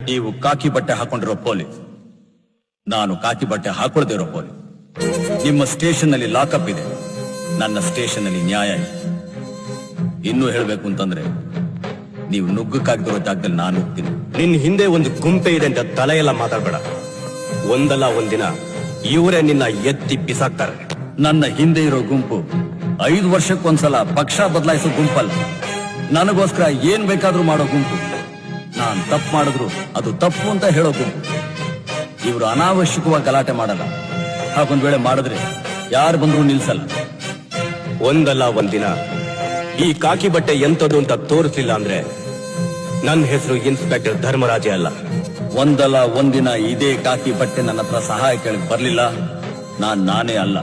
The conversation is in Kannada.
ನೀವು ಕಾಕಿ ಬಟ್ಟೆ ಹಾಕೊಂಡಿರೋ ಪೊಲೀಸ್, ನಾನು ಕಾಕಿ ಬಟ್ಟೆ ಹಾಕೊಳ್ದೇ ಇರೋ ಪೊಲೀಸ್. ನಿಮ್ಮ ಸ್ಟೇಷನ್ ನಲ್ಲಿ ಲಾಕಪ್ ಇದೆ, ನನ್ನ ಸ್ಟೇಷನ್ ಅಲ್ಲಿ ನ್ಯಾಯ ಇದೆ. ಇನ್ನೂ ಹೇಳಬೇಕು ಅಂತಂದ್ರೆ ನೀವು ನುಗ್ಗಕ್ಕಾಗ್ದಿರೋ ಜಾಗದಲ್ಲಿ ನಾನು ನುಗ್ತೀನಿ. ನಿನ್ ಹಿಂದೆ ಒಂದು ಗುಂಪೆ ಇದೆ ಅಂತ ತಲೆ ಎಲ್ಲ ಮಾತಾಡ್ಬೇಡ. ಒಂದಲ್ಲ ಒಂದಿನ ಇವರೇ ನಿನ್ನ ಎತ್ತಿ ಬಿಸಾಕ್ತಾರೆ. ನನ್ನ ಹಿಂದೆ ಇರೋ ಗುಂಪು 5 ವರ್ಷಕ್ಕೊಂದ್ಸಲ ಪಕ್ಷ ಬದಲಾಯಿಸೋ ಗುಂಪಲ್ಲ, ನನಗೋಸ್ಕರ ಏನ್ ಬೇಕಾದ್ರೂ ಮಾಡೋ ಗುಂಪು. ನಾನ್ ತಪ್ಪು ಮಾಡಿದ್ರು ಅದು ತಪ್ಪು ಅಂತ ಹೇಳೋ ಗುಂಪು. ಇವರು ಅನಾವಶ್ಯಕವಾಗಿ ಗಲಾಟೆ ಮಾಡಲ್ಲ, ಹಾಗೊಂದ್ ವೇಳೆ ಮಾಡಿದ್ರೆ ಯಾರು ಬಂದ್ರು ನಿಲ್ಸಲ್ಲ. ಒಂದಲ್ಲ ಒಂದಿನ ಈ ಕಾಕಿ ಬಟ್ಟೆ ಎಂತದ್ದು ಅಂತ ತೋರಿಸ್ಲಿಲ್ಲ ಅಂದ್ರೆ ನನ್ನ ಹೆಸರು ಇನ್ಸ್ಪೆಕ್ಟರ್ ಧರ್ಮರಾಜೇ ಅಲ್ಲ. ಒಂದಲ್ಲ ಒಂದಿನ ಇದೇ ಕಾಕಿ ಬಟ್ಟೆ ನನ್ನ ಹತ್ರ ಸಹಾಯ ಕೇಳಿ ಬರ್ಲಿಲ್ಲ, ನಾನೇ ಅಲ್ಲ.